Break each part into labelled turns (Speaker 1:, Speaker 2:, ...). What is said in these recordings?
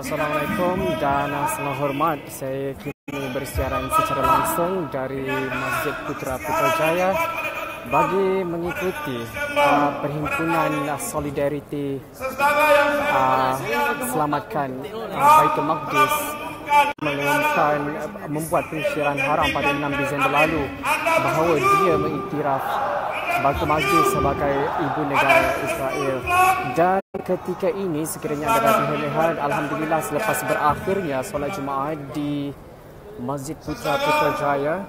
Speaker 1: Assalamualaikum dan selamat hormat. Saya kini bersiaran secara langsung dari Masjid Putra Putrajaya bagi mengikuti perhimpunan Solidariti Selamatkan Baitul Maqdis mengumumkan membuat pensyarahan haram pada 6 Disember lalu bahawa dia mengiktiraf Baitul Maqdis sebagai ibu negara Israel. Dan ketika ini sekiranya anda dapat melihat, alhamdulillah selepas berakhirnya solat Jumaat di Masjid Putra Putrajaya,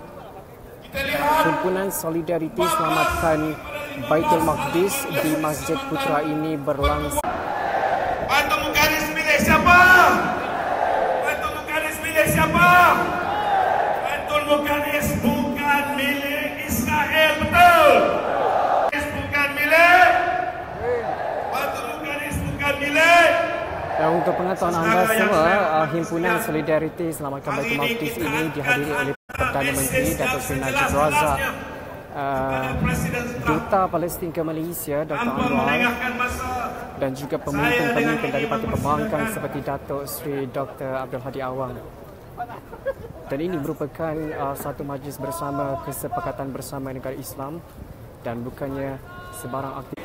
Speaker 1: himpunan Solidariti Selamatkan Baitul Maqdis di Masjid Putra ini berlangsung.
Speaker 2: Baitul Maqdis milik siapa? Baitul Maqdis milik siapa? Baitul Maqdis bukan milik Israel, betul? Bukan milik. Baitul Maqdis bukan milik.
Speaker 1: Untuk pengetahuan anda semua, himpunan Solidariti Selamatkan Baitul Maqdis ini dihadiri oleh Perdana Menteri Datuk Seri Najib Razak, Duta Palestin ke Malaysia Dr. Anwar, dan juga pemimpin-pemimpin dari Parti Pembangkang seperti Datuk Seri Dr. Abdul Hadi Awang. Dan ini merupakan satu majlis bersama kesepakatan bersama negara Islam dan bukannya sebarang aktivitas.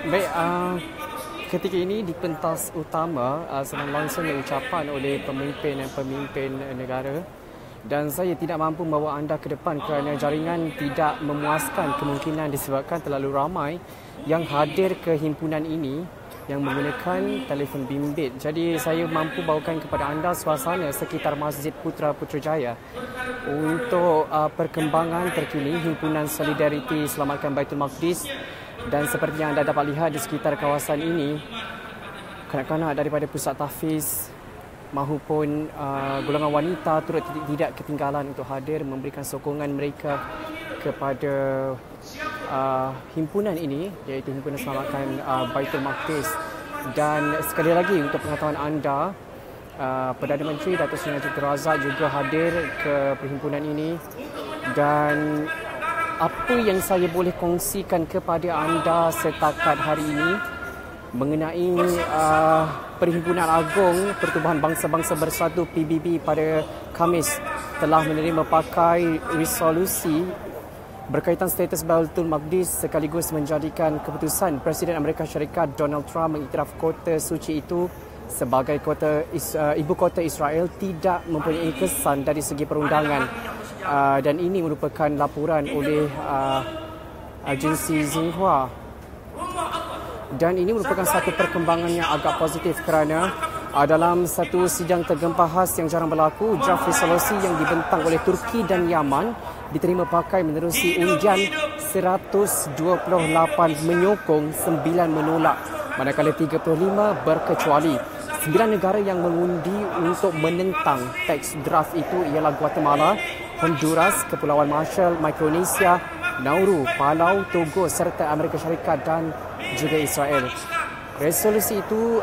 Speaker 1: Baik, ketika ini di pentas utama sedang langsung diucapkan oleh pemimpin negara, dan saya tidak mampu membawa anda ke depan kerana jaringan tidak memuaskan, kemungkinan disebabkan terlalu ramai yang hadir ke himpunan ini yang menggunakan telefon bimbit. Jadi saya mampu bawakan kepada anda suasana sekitar Masjid Putra Putrajaya untuk perkembangan terkini himpunan Solidariti Selamatkan Baitul Maqdis. Dan seperti yang anda dapat lihat di sekitar kawasan ini, kanak-kanak daripada pusat tahfiz maupun golongan wanita turut tidak ketinggalan untuk hadir memberikan sokongan mereka kepada himpunan ini, iaitu Himpunan Selamatkan Baitul Maqdis. Dan sekali lagi untuk pengetahuan anda, Perdana Menteri Datuk Seri Najib Razak juga hadir ke perhimpunan ini. Dan apa yang saya boleh kongsikan kepada anda setakat hari ini mengenai Perhimpunan Agung Pertubuhan Bangsa-Bangsa Bersatu PBB pada Khamis telah menerima pakai resolusi berkaitan status Baitul Maqdis sekaligus menjadikan keputusan Presiden Amerika Syarikat Donald Trump mengiktiraf kota suci itu sebagai ibu kota Israel tidak mempunyai kesan dari segi perundangan. Dan ini merupakan laporan oleh agensi Xinhua. Dan ini merupakan satu perkembangan yang agak positif kerana dalam satu sidang tergempar khas yang jarang berlaku, draft resolusi yang dibentang oleh Turki dan Yaman diterima pakai menerusi undian 128 menyokong, 9 menolak, manakala 35 berkecuali. 9 negara yang mengundi untuk menentang teks draft itu ialah Guatemala, Honduras, Kepulauan Marshall, Micronesia, Nauru, Palau, Togo serta Amerika Syarikat dan juga Israel. Resolusi itu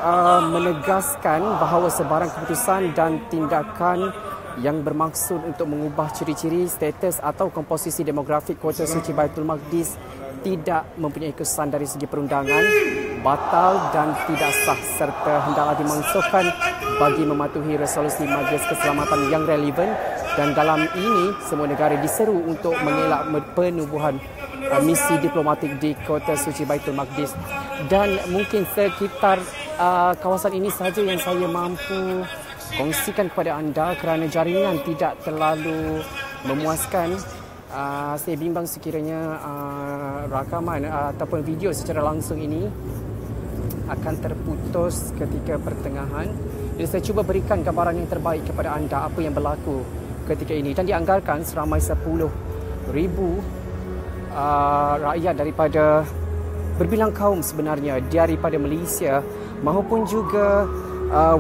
Speaker 1: menegaskan bahawa sebarang keputusan dan tindakan yang bermaksud untuk mengubah ciri-ciri, status atau komposisi demografik kota suci Baitul Maqdis tidak mempunyai kesan dari segi perundangan, batal dan tidak sah, serta hendaklah dimansuhkan bagi mematuhi resolusi Majlis Keselamatan yang relevan. Dan dalam ini semua negara diseru untuk mengelak penubuhan misi diplomatik di kota suci Baitul Maqdis. Dan mungkin sekitar kawasan ini sahaja yang saya mampu kongsikan kepada anda kerana jaringan tidak terlalu memuaskan. Saya bimbang sekiranya rakaman ataupun video secara langsung ini akan terputus ketika pertengahan. Jadi saya cuba berikan gambaran yang terbaik kepada anda apa yang berlaku ketika ini. Dan dianggarkan seramai 10,000 rakyat daripada berbilang kaum sebenarnya daripada Malaysia maupun juga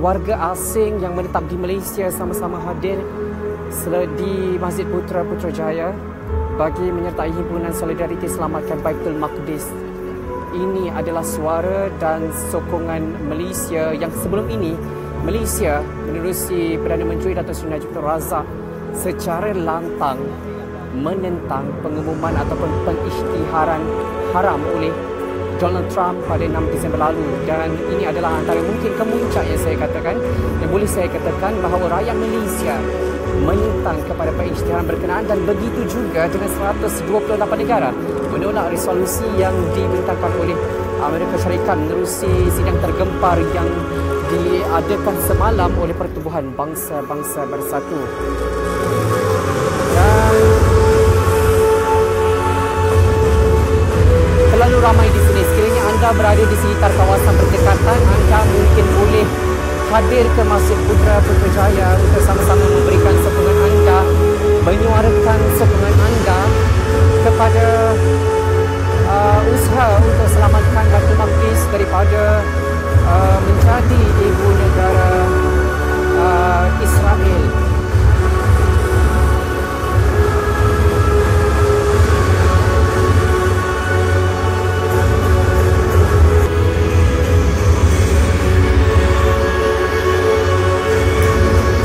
Speaker 1: warga asing yang menetap di Malaysia sama-sama hadir di Masjid Putra Putrajaya bagi menyertai himpunan Solidariti Selamatkan Baitul Maqdis. Ini adalah suara dan sokongan Malaysia yang sebelum ini Malaysia menerusi Perdana Menteri Datuk Seri Najib Razak secara lantang menentang pengumuman ataupun pengisytiharan haram oleh Donald Trump pada 6 Disember lalu. Dan ini adalah antara mungkin kemuncak yang saya katakan, yang boleh saya katakan bahawa rakyat Malaysia menentang kepada pengisytiharan berkenaan, dan begitu juga dengan 128 negara menolak resolusi yang dibentangkan oleh Amerika Syarikat menerusi sidang tergempar yang diadakan semalam oleh Pertubuhan Bangsa-Bangsa Bersatu. Dan terlalu ramai di sini. Sekiranya anda berada di sekitar kawasan berdekatan, anda mungkin boleh hadir ke Masjid Putrajaya untuk sama-sama memberikan sokongan anda, menyuarakan sokongan anda kepada usaha untuk selamatkan Baitul Maqdis daripada menjadi ibu negara Israel.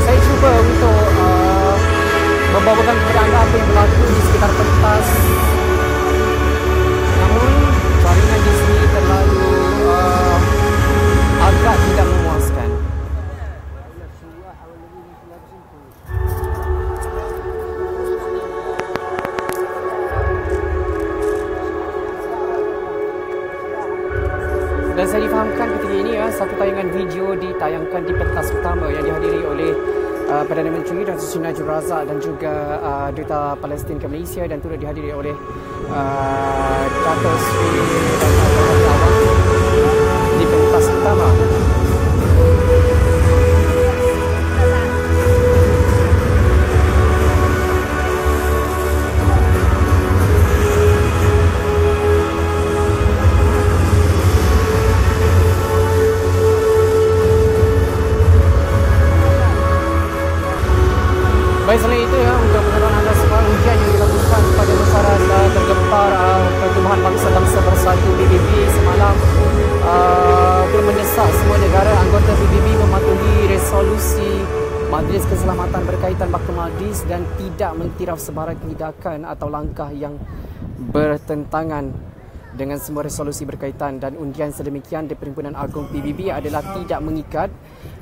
Speaker 1: Saya cuba untuk membawakan kepada anda apa yang berlaku di sekitar pentas. Namun jaringan di sini terlalu agak tidak memuaskan. Dan saya difahamkan ketika ini satu tayangan video ditayangkan di pentas utama yang dihadiri oleh Perdana Menteri Datuk Seri Najib Razak dan juga Duta Palestin ke Malaysia, dan turut dihadiri oleh Datuk Seri Awang di pentas utama. Baik, selain itu untuk pengetahuan anda semua, ujian yang dilakukan pada besaran tergempar Pertubuhan Bangsa-Bangsa Bersatu PBB semalam telah mendesak semua negara anggota PBB mematuhi resolusi Majlis Keselamatan berkaitan Baitul Maqdis dan tidak mengiktiraf sebarang tindakan atau langkah yang bertentangan dengan semua resolusi berkaitan. Dan undian sedemikian di Perhimpunan Agung PBB adalah tidak mengikat,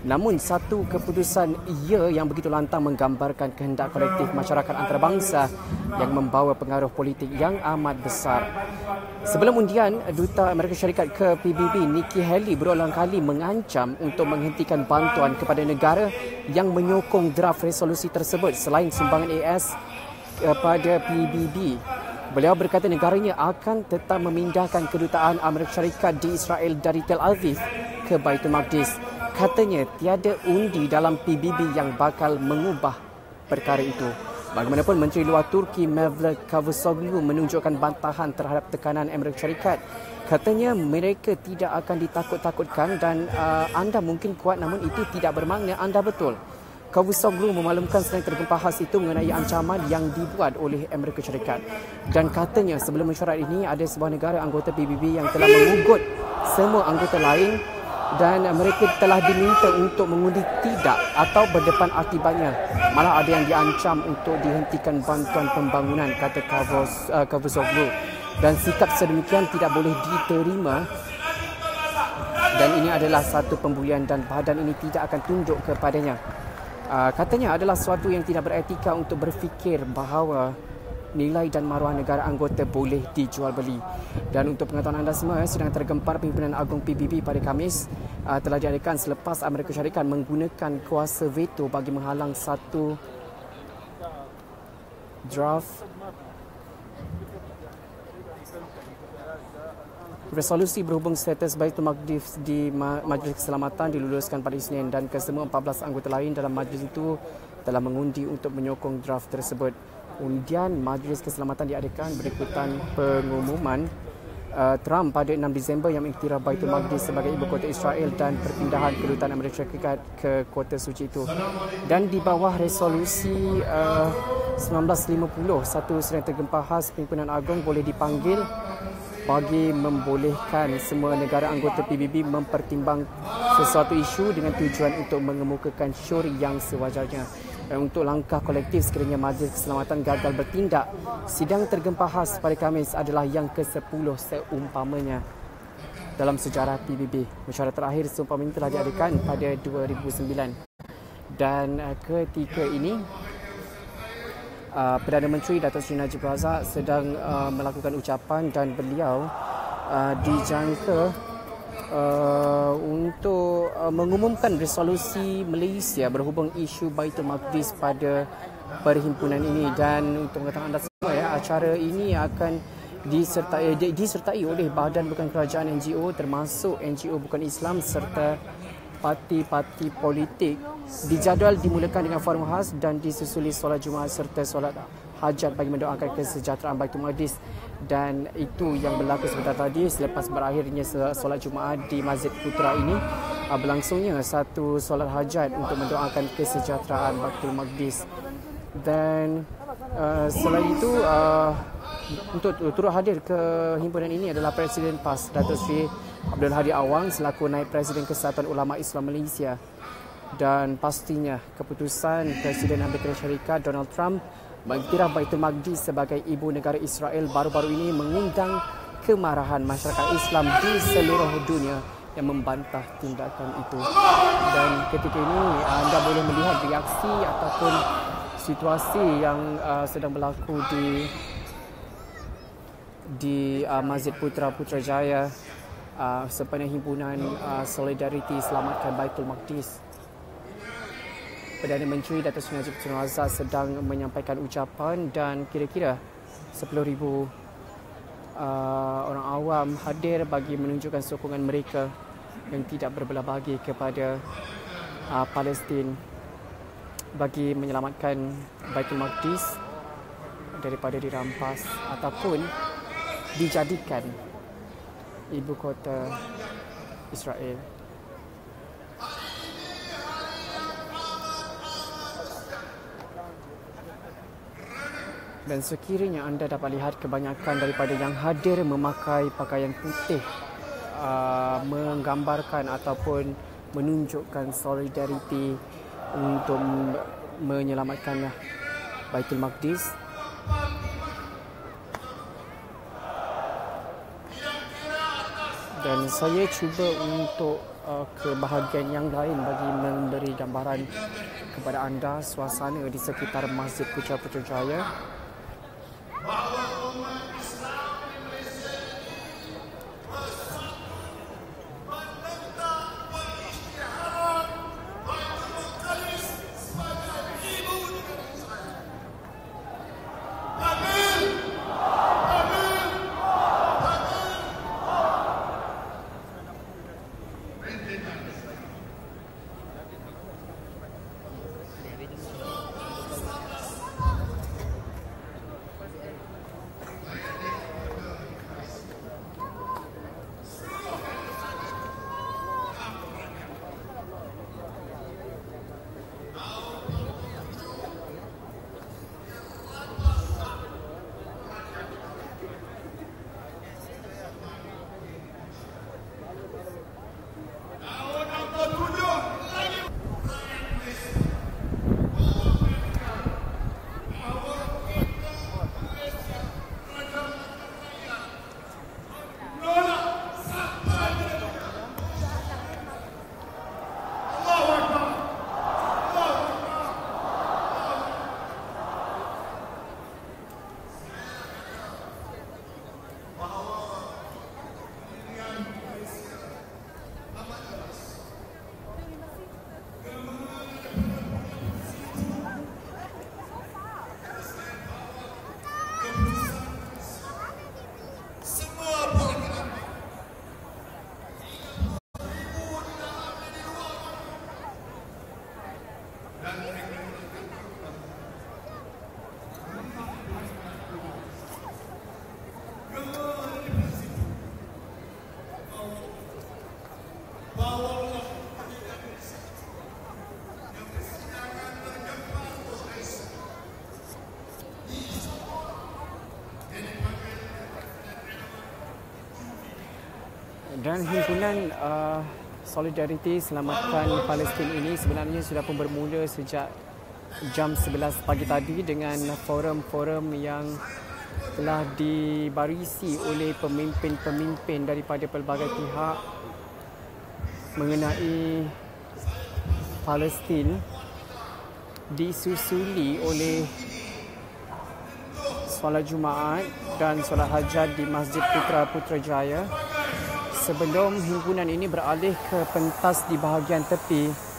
Speaker 1: namun satu keputusan yang begitu lantang menggambarkan kehendak kolektif masyarakat antarabangsa yang membawa pengaruh politik yang amat besar. Sebelum undian, Duta Amerika Syarikat ke PBB Nikki Haley berulang kali mengancam untuk menghentikan bantuan kepada negara yang menyokong draft resolusi tersebut selain sumbangan AS kepada PBB. Beliau berkata negaranya akan tetap memindahkan kedutaan Amerika Syarikat di Israel dari Tel Aviv ke Baitul Maqdis. Katanya tiada undi dalam PBB yang bakal mengubah perkara itu. Bagaimanapun, Menteri Luar Turki Mevlut Cavusoglu menunjukkan bantahan terhadap tekanan Amerika Syarikat. Katanya mereka tidak akan ditakut-takutkan dan anda mungkin kuat namun itu tidak bermakna anda betul. Cavusoglu memaklumkan selain tergempar khas itu mengenai ancaman yang dibuat oleh Amerika Syarikat. Dan katanya sebelum mesyuarat ini ada sebuah negara anggota PBB yang telah mengugut semua anggota lain dan mereka telah diminta untuk mengundi tidak atau berdepan akibatnya. Malah ada yang diancam untuk dihentikan bantuan pembangunan, kata Cavusoglu. Dan sikap sedemikian tidak boleh diterima. Dan ini adalah satu pembulian dan badan ini tidak akan tunduk kepadanya. Katanya adalah suatu yang tidak beretika untuk berfikir bahawa nilai dan maruah negara anggota boleh dijual beli. Dan untuk pengetahuan anda semua, sidang tergempar Perhimpunan Agung PBB pada Khamis telah diadakan selepas Amerika Syarikat menggunakan kuasa veto bagi menghalang satu draft resolusi berhubung status Baitul Maqdis di Majlis Keselamatan diluluskan pada Isnin, dan kesemua 14 anggota lain dalam majlis itu telah mengundi untuk menyokong draft tersebut. Undian Majlis Keselamatan diadakan berikutan pengumuman Trump pada 6 Disember yang mengiktiraf Baitul Maqdis sebagai ibu kota Israel dan perpindahan kedutaan Amerika Syarikat ke kota suci itu. Dan di bawah resolusi 1950, satu sidang tergempar khas Perhimpunan Agung boleh dipanggil bagi membolehkan semua negara anggota PBB mempertimbang sesuatu isu dengan tujuan untuk mengemukakan syur yang sewajarnya. untuk langkah kolektif sekiranya Majlis Keselamatan gagal bertindak. Sidang tergempahas pada Khamis adalah yang ke-10 seumpamanya dalam sejarah PBB. Mesyuarat terakhir seumpamanya telah diadakan pada 2009. Dan ketika ini Perdana Menteri Datuk Seri Najib Razak sedang melakukan ucapan dan beliau dijangka untuk mengumumkan resolusi Malaysia berhubung isu Baitul Maqdis pada perhimpunan ini. Dan untuk mengatakan anda semua acara ini akan disertai oleh badan bukan kerajaan NGO termasuk NGO bukan Islam serta parti-parti politik. Dijadual dimulakan dengan forum khas dan disusuli solat Jumaat serta solat hajat bagi mendoakan kesejahteraan Baitul Maqdis. Dan itu yang berlaku sebentar tadi selepas berakhirnya solat Jumaat di Masjid Putra ini. Berlangsungnya satu solat hajat untuk mendoakan kesejahteraan Baitul Maqdis. Dan selain itu untuk turut hadir ke himpunan ini adalah Presiden PAS Datuk Seri Abdul Hadi Awang selaku Naib Presiden Kesatuan Ulama Islam Malaysia. Dan pastinya keputusan Presiden Amerika Syarikat Donald Trump mengiktiraf Baitul Maqdis sebagai ibu negara Israel baru-baru ini mengundang kemarahan masyarakat Islam di seluruh dunia yang membantah tindakan itu. Dan ketika ini anda boleh melihat reaksi ataupun situasi yang sedang berlaku di Masjid Putrajaya sepanjang himpunan Solidariti Selamatkan Baitul Maqdis. Perdana Menteri Datuk Seri Najib Razak sedang menyampaikan ucapan dan kira-kira 10,000 orang awam hadir bagi menunjukkan sokongan mereka yang tidak berbelah bagi kepada Palestin bagi menyelamatkan Baitul Maqdis daripada dirampas ataupun dijadikan ibu kota Israel. Dan sekiranya anda dapat lihat kebanyakan daripada yang hadir memakai pakaian putih menggambarkan ataupun menunjukkan solidariti untuk menyelamatkan Baitul Maqdis. Dan saya cuba untuk ke bahagian yang lain bagi memberi gambaran kepada anda suasana di sekitar Masjid Putrajaya. Dan himpunan Solidariti Selamatkan Palestin ini sebenarnya sudah pun bermula sejak jam 11 pagi tadi dengan forum-forum yang telah dibarisi oleh pemimpin-pemimpin daripada pelbagai pihak mengenai Palestin, disusuli oleh solat Jumaat dan solat hajat di Masjid Putra Putrajaya sebelum himpunan ini beralih ke pentas di bahagian tepi